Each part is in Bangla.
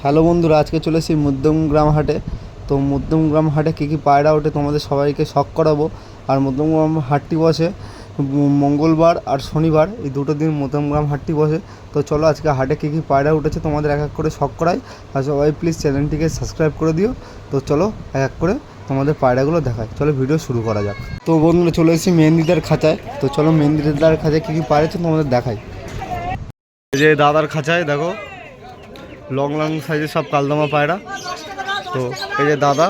হ্যালো বন্ধুরা, আজকে চলে এসেছি মধ্যমগ্রাম হাটে। তো মধ্যমগ্রাম হাটে কী কী পায়রা ওঠে তোমাদের সবাইকে শখ করাবো। আর মধ্যমগ্রাম হাটটি বসে মঙ্গলবার আর শনিবার, এই দুটো দিন মধ্যমগ্রাম হাটটি বসে। তো চলো আজকে হাটে কী কী পায়রা উঠেছে তোমাদের এক এক করে শখ করাই। আর সবাই প্লিজ চ্যানেলটিকে সাবস্ক্রাইব করে দিও। তো চলো এক এক করে তোমাদের পায়রাগুলো দেখায়, চলো ভিডিও শুরু করা যাক। তো বন্ধুরা চলে এসেছি মেহেন্দিদার খাঁচায়। তো চলো মেহেন্দিদার খাঁচায় কী কী পায়রা আছে তোমাদের দেখাই। এই যে দাদার খাঁচায় দেখো লং লং সাইজের সব কালদমা পায়রা। তো এই যে দাদা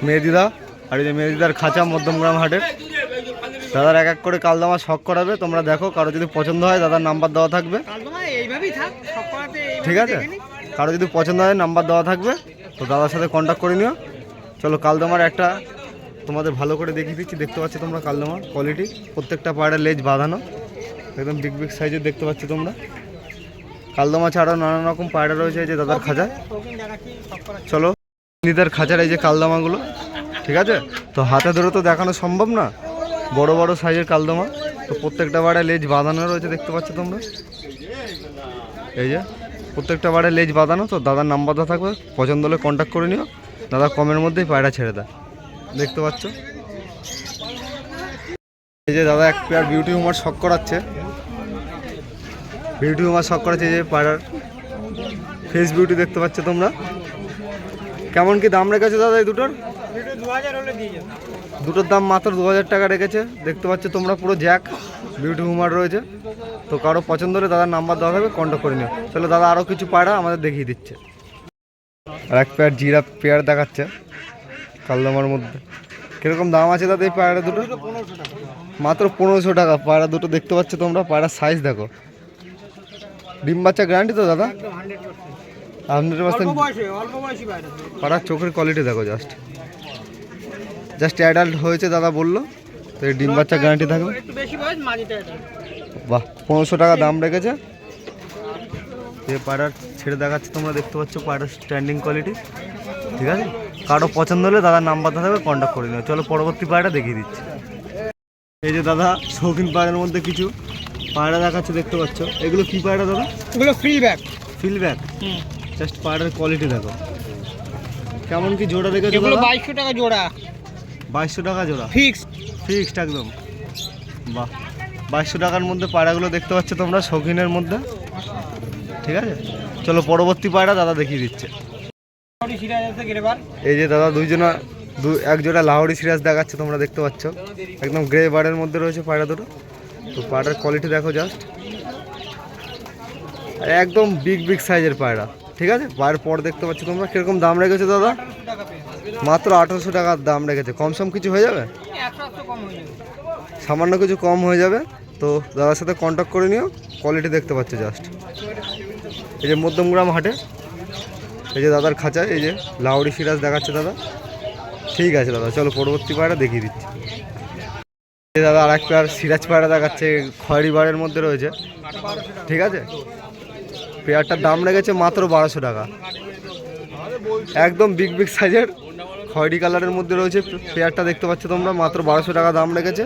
মেহেদিদা, আর এই যে মেহেদিদার খাঁচা মধ্যমগ্রাম হাটের। দাদার এক এক করে কালদমা শখ করাবে, তোমরা দেখো। কারো যদি পছন্দ হয় দাদার নাম্বার দেওয়া থাকবে, ঠিক আছে? কারো যদি পছন্দ হয় নাম্বার দেওয়া থাকবে, তো দাদার সাথে কন্ট্যাক্ট করে নিও। চলো কালদমার একটা তোমাদের ভালো করে দেখিয়ে দিচ্ছি। দেখতে পাচ্ছ তোমরা কালদমার কোয়ালিটি, প্রত্যেকটা পায়রার লেজ বাঁধানো, একদম বিগ বিগ সাইজের দেখতে পাচ্ছ তোমরা। কালদমা ছাড়াও নানান রকম পায়রা রয়েছে এই যে দাদার খাঁচায়। চলো নিজেদের খাঁচার এই যে কালদমাগুলো, ঠিক আছে? তো হাতে ধরে তো দেখানো সম্ভব না, বড় বড় সাইজের কালদমা। তো প্রত্যেকটা পায়রা লেজ বাঁধানো রয়েছে দেখতে পাচ্ছ তোমরা। এই যে প্রত্যেকটা পায়রা লেজ বাঁধানো। তো দাদার নাম্বার দেওয়া থাকবে, পছন্দ হলে কন্ট্যাক্ট করে নিও। দাদা কমের মধ্যেই পায়রা ছেড়ে দেয়, দেখতে পাচ্ছ। এই যে দাদা এক পেয়ার বিউটি হুমার শখ করাচ্ছে। বিউটি হুমার শখ করাচ্ছে এই যে পায়রার ফেস বিউটি দেখতে পাচ্ছ তোমরা। কেমন কি দাম রেখেছে দাদা এই দুটোর? দুটোর দাম মাত্র 2000 টাকা রেখেছে, দেখতে পাচ্ছ তোমরা। পুরো জ্যাক বিউটি হুমার রয়েছে। তো কারো পছন্দ হলে দাদার নাম্বার দেওয়া থাকবে, কন্ট্যাক্ট করে নিও। চলো দাদা আরও কিছু পায়রা আমাদের দেখিয়ে দিচ্ছে। আর এক পেয়ার জিরা পেয়ার দেখাচ্ছে কালদমার মধ্যে। কীরকম দাম আছে দাদা এই পায়রা দুটো? মাত্র 1500 টাকা পায়রা দুটো, দেখতে পাচ্ছ তোমরা। পায়রার সাইজ দেখো, ডিম বাচ্চা গ্যারান্টি তো দাদা? 100%। পাড়ার চোখের কোয়ালিটি দেখো, জাস্ট অ্যাডাল্ট হয়েছে দাদা বললো। তো এই ডিম বাচ্চা গ্যারান্টি থাকবে। বাহ, 1500 টাকা দাম রেখেছে। এই পাড়ার ছেড়ে দেখাচ্ছে তোমরা, দেখতে পাচ্ছ পাড়ার স্ট্যান্ডিং কোয়ালিটি, ঠিক আছে? কারো পছন্দ হলে দাদার নাম্বার থাকবে, কন্ট্যাক্ট করে নিও। চলো পরবর্তী পায়রা দেখিয়ে দিচ্ছি। এই যে দাদা শৌখিন পায়রার মধ্যে কিছু পায়রা দেখাচ্ছে, দেখতে পাচ্ছ। এগুলো কি পায়রা দাদা? এগুলো ফিলব্যাক। জাস্ট পায়রার কোয়ালিটি দেখো, কেমন কি জোড়া রেখেছো? এগুলো 2200 টাকা জোড়া। 2200 টাকা জোড়া ফিক্সড একদম। বাহ, 2200 টাকার মধ্যে পায়রাগুলো দেখতে পাচ্ছ তোমরা, শৌখিনের মধ্যে, ঠিক আছে? চলো পরবর্তী পায়রা দাদা দেখিয়ে দিচ্ছে। এই যে দাদা এক জোড়া লাহোরি সিরাজ দেখাচ্ছে তোমরা, দেখতে পাচ্ছ। একদম গ্রে বারের মধ্যে রয়েছে পায়রা দুটো। তো পায়রার কোয়ালিটি দেখো, জাস্ট একদম বিগ বিগ সাইজের পায়রা, ঠিক আছে? পায়ের পর দেখতে পাচ্ছ তোমরা। কিরকম দাম রেখেছে দাদা? মাত্র 1800 টাকার দাম রেখেছে। কম সম কিছু হয়ে যাবে? সামান্য কিছু কম হয়ে যাবে। তো দাদার সাথে কন্ট্যাক্ট করে নিও। কোয়ালিটি দেখতে পাচ্ছ জাস্ট। এই যে মধ্যমগ্রাম হাটে এই যে দাদার খাঁচায় এই যে লাহোরি সিরাজ দেখাচ্ছে দাদা। ঠিক আছে দাদা, চলো পরবর্তী পায়রা দেখিয়ে দিচ্ছি। এই দাদা আর এক পেয়ার সিরাজ পায়রা দেখাচ্ছে, খয়েরি বারের মধ্যে রয়েছে, ঠিক আছে? পেয়ারটার দাম রেখেছে মাত্র 1200 টাকা। একদম বিগ বিগ সাইজের খয়েরি কালারের মধ্যে রয়েছে পেয়ারটা, দেখতে পাচ্ছ তোমরা। মাত্র 1200 টাকা দাম রেখেছে।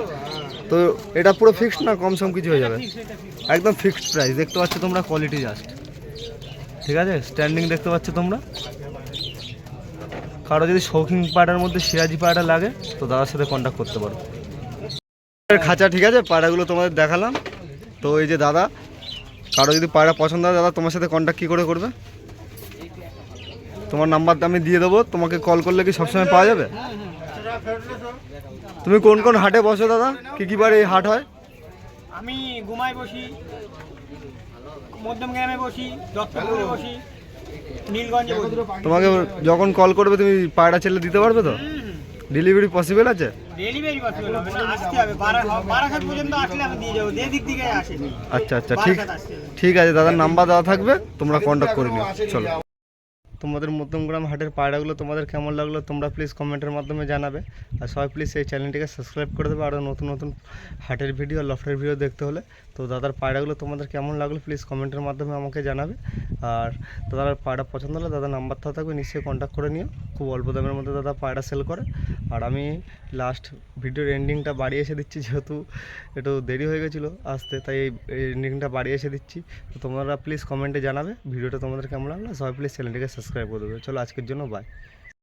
তো এটা পুরো ফিক্সড না, কম সম কিছু হয়ে যাবে? একদম ফিক্সড প্রাইস, দেখতে পাচ্ছ তোমরা। কোয়ালিটি জাস্ট, ঠিক আছে? স্ট্যান্ডিং দেখতে পাচ্ছ তোমরা। কারো যদি শৌখিন পায়রার মধ্যে সিরাজি পায়রা লাগে, তো দাদার সাথে কন্ট্যাক্ট করতে পারো। খাঁচা, ঠিক আছে? পায়রাগুলো তোমাদের দেখালাম। তো এই যে দাদা, কারো যদি পায়রা পছন্দ হয় দাদা তোমার সাথে কন্ট্যাক্ট কী করে করবে? তোমার নাম্বারটা আমি দিয়ে দেবো, তোমাকে কল করলে কি সবসময় পাওয়া যাবে? তুমি কোন কোন হাটে বসো দাদা? কী বারে এই হাট হয়? আমি ঘুমাই বসি, মধ্যমগ্রামে বসি, দত্তপুরে বসি, নীলগঞ্জে বসি। তোমাকে যখন কল করবে তুমি পায়রা ছেলে দিতে পারবে তো? ডেলিভারি পসিবল আছে? ডেলিভারি পসিবল হবে না, আসতে হবে। বারাসাত পর্যন্ত আসলে আমি দিয়ে যাবো, যে দিক থেকে আসে। আচ্ছা, ঠিক আছে দাদার নাম্বার দেওয়া থাকবে, তোমরা কন্ট্যাক্ট করে নিও। চলো। তো তোমাদের মধ্যমগ্রাম হাটের পায়রাগুলো তোমাদের কেমন লাগলো তোমরা প্লিজ কমেন্টের মাধ্যমে জানাবে। আর সবাই প্লিজ এই চ্যানেলটিকে সাবস্ক্রাইব করে দেবে আরও নতুন নতুন হাটের ভিডিও লফটের ভিডিও দেখতে হলে। তো দাদার পায়রাগুলো তোমাদের কেমন লাগলো প্লিজ কমেন্টের মাধ্যমে আমাকে জানাবে। আর দাদার পায়রা পছন্দ হলে দাদা নাম্বার থাকবে, নিশ্চয়ই কন্ট্যাক্ট করে নিও। খুব অল্প দামের মধ্যে দাদা পায়রা সেল করে। আর আমি লাস্ট ভিডিওর এন্ডিংটা বাড়ি এসে দিচ্ছি, যেহেতু একটু দেরি হয়ে গেছিলো আসতে, তাই এই এন্ডিংটা বাড়ি এসে দিচ্ছি। তো তোমরা প্লিজ কমেন্টে জানাবে ভিডিওটা তোমাদের কেমন লাগলো। সবাই প্লিজ চ্যানেলটিকে সাবস্ক্রাইব করে দেবে। চলো আজকের জন্য বাই।